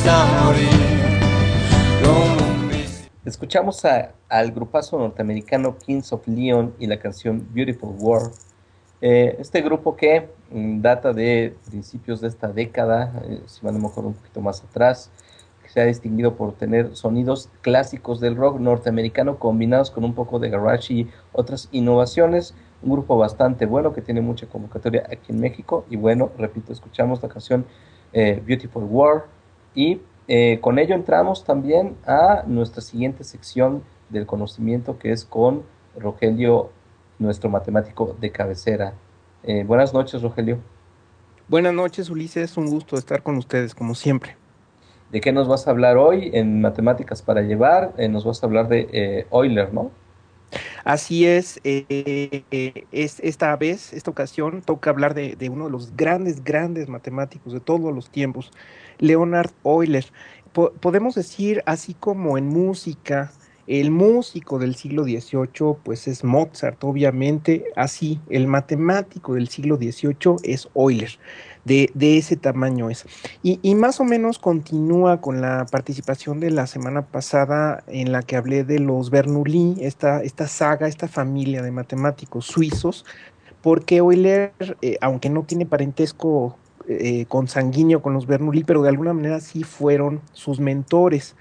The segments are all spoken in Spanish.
hasta morir. Escuchamos al grupazo norteamericano Kings of Leon y la canción Beautiful World. Este grupo que data de principios de esta década, si mal no me acuerdo un poquito más atrás, que se ha distinguido por tener sonidos clásicos del rock norteamericano combinados con un poco de garage y otras innovaciones. Un grupo bastante bueno que tiene mucha convocatoria aquí en México. Y bueno, repito, escuchamos la canción Beautiful World y con ello entramos también a nuestra siguiente sección del conocimiento que es con Rogelio, nuestro matemático de cabecera. Buenas noches, Rogelio. Buenas noches, Ulises. Un gusto estar con ustedes, como siempre. ¿De qué nos vas a hablar hoy en Matemáticas para Llevar? Nos vas a hablar de Euler, ¿no? Así es esta vez, esta ocasión, toca hablar de uno de los grandes matemáticos de todos los tiempos, Leonhard Euler. Podemos decir, así como en música, el músico del siglo XVIII, pues es Mozart, obviamente, así, el matemático del siglo XVIII es Euler, de ese tamaño es. Y más o menos continúa con la participación de la semana pasada en la que hablé de los Bernoulli, esta saga, esta familia de matemáticos suizos, porque Euler, aunque no tiene parentesco consanguíneo con los Bernoulli, pero de alguna manera sí fueron sus mentores.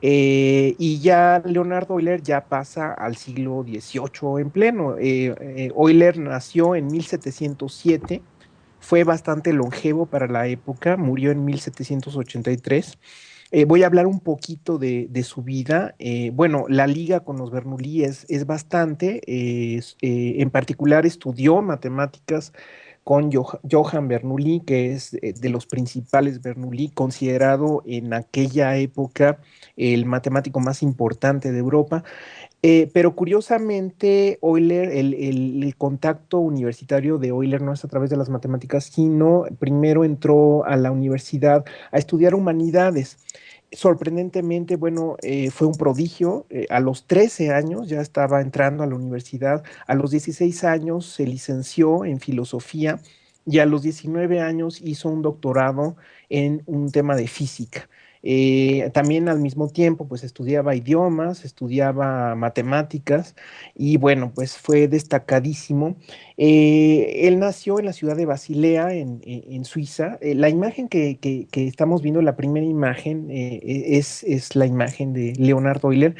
Y ya Leonardo Euler ya pasa al siglo XVIII en pleno. Euler nació en 1707, fue bastante longevo para la época, murió en 1783. Voy a hablar un poquito de su vida. Bueno, la liga con los Bernoulli es bastante. En particular estudió matemáticas con Johann Bernoulli, que es de los principales Bernoulli, considerado en aquella época el matemático más importante de Europa. Pero curiosamente, Euler, el contacto universitario de Euler no es a través de las matemáticas, sino primero entró a la universidad a estudiar humanidades. Sorprendentemente, bueno, fue un prodigio. A los 13 años ya estaba entrando a la universidad. A los 16 años se licenció en filosofía y a los 19 años hizo un doctorado en un tema de física. También al mismo tiempo, pues estudiaba idiomas, estudiaba matemáticas y bueno, pues fue destacadísimo. Él nació en la ciudad de Basilea, en Suiza. La imagen que estamos viendo, la primera imagen, es la imagen de Leonardo Euler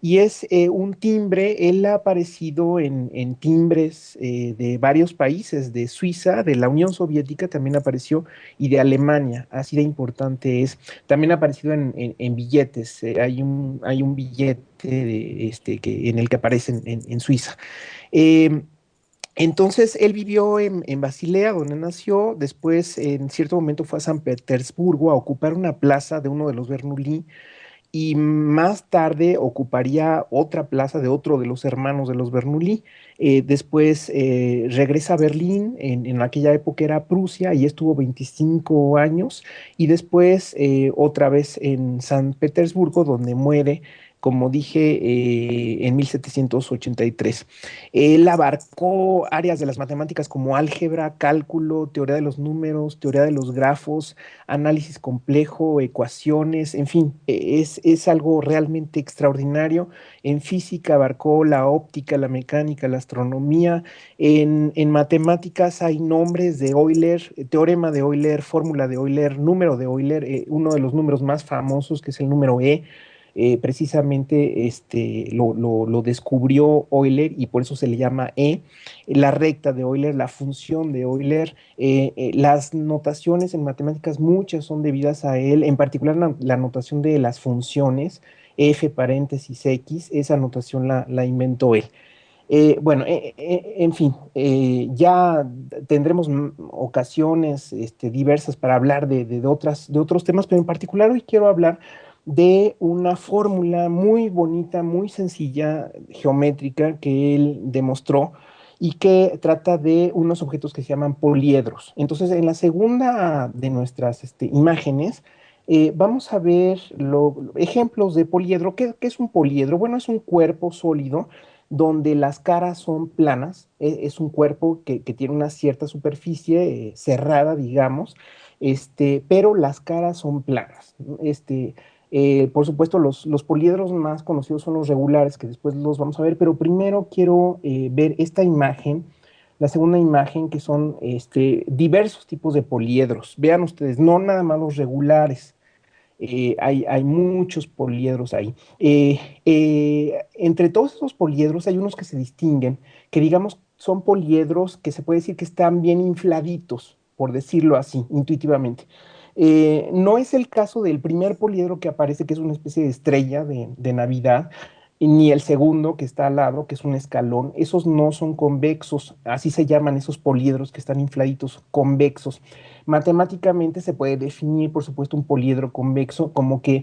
y es un timbre. Él ha aparecido en timbres de varios países, de Suiza, de la Unión Soviética también apareció y de Alemania. Así de importante es. También ha aparecido en billetes. Hay un billete en el que aparece en Suiza. Eh, entonces, él vivió en Basilea, donde nació. Después, en cierto momento, fue a San Petersburgo a ocupar una plaza de uno de los Bernoulli y más tarde ocuparía otra plaza de otro de los hermanos de los Bernoulli. Después regresa a Berlín, en aquella época era Prusia, y estuvo 25 años, y después otra vez en San Petersburgo, donde muere, como dije, en 1783. Él abarcó áreas de las matemáticas como álgebra, cálculo, teoría de los números, teoría de los grafos, análisis complejo, ecuaciones, en fin, es algo realmente extraordinario. En física abarcó la óptica, la mecánica, la astronomía. En matemáticas hay nombres de Euler, teorema de Euler, fórmula de Euler, número de Euler, uno de los números más famosos que es el número E. Precisamente lo descubrió Euler y por eso se le llama E, la recta de Euler, la función de Euler. Las notaciones en matemáticas, muchas son debidas a él, en particular la notación de las funciones, f paréntesis x, esa notación la inventó él. Bueno, en fin, ya tendremos ocasiones diversas para hablar de otros temas, pero en particular hoy quiero hablar de una fórmula muy bonita, muy sencilla, geométrica, que él demostró y que trata de unos objetos que se llaman poliedros. Entonces, en la segunda de nuestras imágenes, vamos a ver ejemplos de poliedro. ¿Qué es un poliedro? Bueno, es un cuerpo sólido donde las caras son planas. Es un cuerpo que tiene una cierta superficie cerrada, digamos, pero las caras son planas, ¿no? Por supuesto, los poliedros más conocidos son los regulares, que después los vamos a ver, pero primero quiero ver esta imagen, la segunda imagen, que son diversos tipos de poliedros. Vean ustedes, no nada más los regulares, hay muchos poliedros ahí. Entre todos esos poliedros hay unos que se distinguen, que digamos son poliedros que se puede decir que están bien infladitos, por decirlo así, intuitivamente. No es el caso del primer poliedro que aparece, que es una especie de estrella de Navidad, y ni el segundo que está al lado, que es un escalón. Esos no son convexos, así se llaman esos poliedros que están infladitos, convexos. Matemáticamente se puede definir, por supuesto, un poliedro convexo como que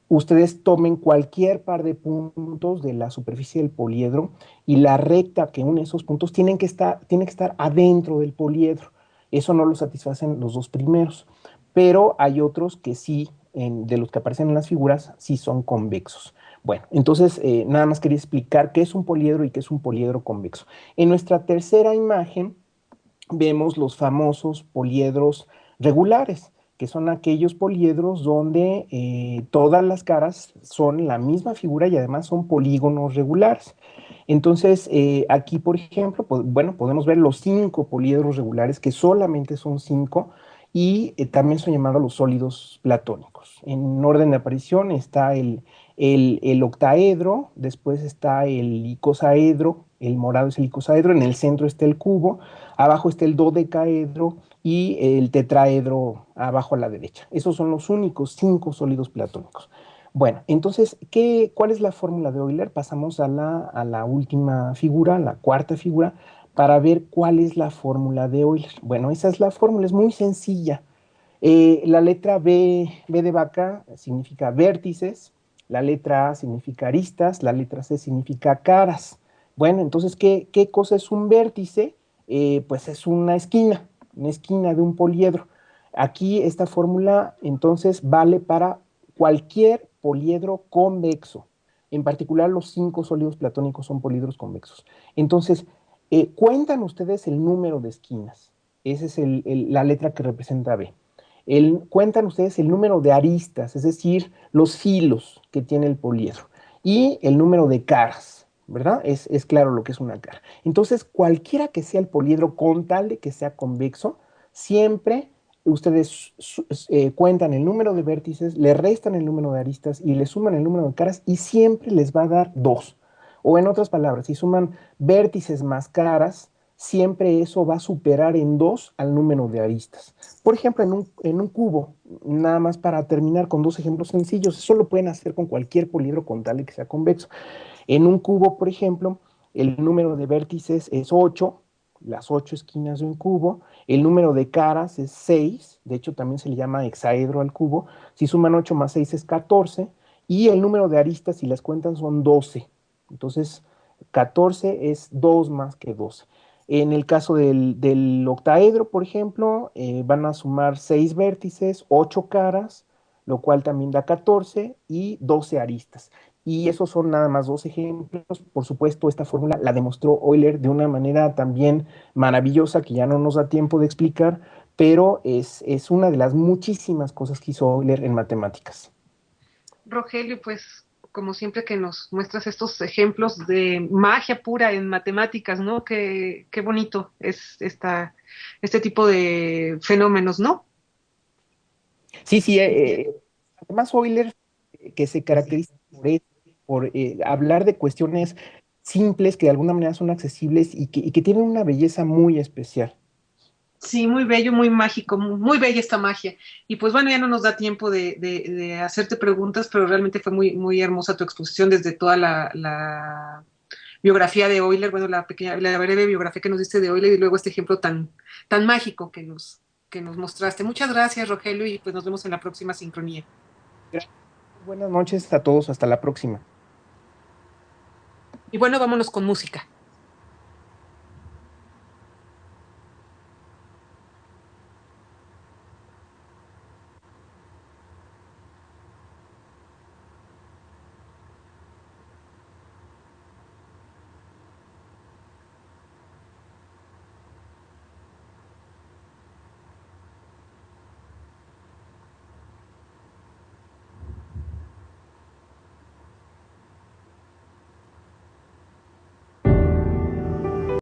ustedes tomen cualquier par de puntos de la superficie del poliedro y la recta que une esos puntos tiene que estar adentro del poliedro. Eso no lo satisfacen los dos primeros, pero hay otros que sí, de los que aparecen en las figuras, sí son convexos. Bueno, entonces nada más quería explicar qué es un poliedro y qué es un poliedro convexo. En nuestra tercera imagen vemos los famosos poliedros regulares, que son aquellos poliedros donde todas las caras son la misma figura y además son polígonos regulares. Entonces, aquí, por ejemplo, bueno, podemos ver los 5 poliedros regulares, que solamente son 5, y también son llamados los sólidos platónicos. En orden de aparición está el octaedro, después está el icosaedro, el morado es el icosaedro, en el centro está el cubo, abajo está el dodecaedro y el tetraedro abajo a la derecha. Esos son los únicos 5 sólidos platónicos. Bueno, entonces, ¿cuál es la fórmula de Euler? Pasamos a la última figura, la cuarta figura, para ver cuál es la fórmula de Euler. Bueno, esa es la fórmula, es muy sencilla. La letra B de vaca significa vértices, la letra A significa aristas, la letra C significa caras. Bueno, entonces, ¿qué cosa es un vértice? Pues es una esquina de un poliedro. Aquí esta fórmula entonces vale para cualquier poliedro convexo. En particular, los 5 sólidos platónicos son poliedros convexos. Entonces, cuentan ustedes el número de esquinas. Esa es la letra que representa B. Cuentan ustedes el número de aristas, es decir, los filos que tiene el poliedro, y el número de caras, ¿verdad? Es claro lo que es una cara. Entonces, cualquiera que sea el poliedro, con tal de que sea convexo, siempre ustedes cuentan el número de vértices, le restan el número de aristas y le suman el número de caras y siempre les va a dar 2. O en otras palabras, si suman vértices más caras, siempre eso va a superar en 2 al número de aristas. Por ejemplo, en un cubo, nada más para terminar con 2 ejemplos sencillos, eso lo pueden hacer con cualquier poliedro con tal de que sea convexo. En un cubo, por ejemplo, el número de vértices es 8, las 8 esquinas de un cubo, el número de caras es 6, de hecho también se le llama hexaedro al cubo, si suman 8 más 6 es 14, y el número de aristas, si las cuentan, son 12. Entonces, 14 es 2 más que 12. En el caso del octaedro, por ejemplo, van a sumar 6 vértices, 8 caras, lo cual también da 14 y 12 aristas. Y esos son nada más 2 ejemplos. Por supuesto, esta fórmula la demostró Euler de una manera también maravillosa que ya no nos da tiempo de explicar, pero es una de las muchísimas cosas que hizo Euler en matemáticas. Rogelio, pues como siempre que nos muestras estos ejemplos de magia pura en matemáticas, ¿no? Qué bonito es este tipo de fenómenos, ¿no? Sí, sí, además Euler, que se caracteriza por hablar de cuestiones simples que de alguna manera son accesibles y que tienen una belleza muy especial. Sí, muy bello, muy mágico, muy bella esta magia. Y pues bueno, ya no nos da tiempo de hacerte preguntas, pero realmente fue muy hermosa tu exposición desde toda la biografía de Euler, bueno, la breve biografía que nos diste de Euler y luego este ejemplo tan mágico que nos mostraste. Muchas gracias, Rogelio, y pues nos vemos en la próxima sincronía. Gracias. Buenas noches a todos, hasta la próxima. Y bueno, vámonos con música.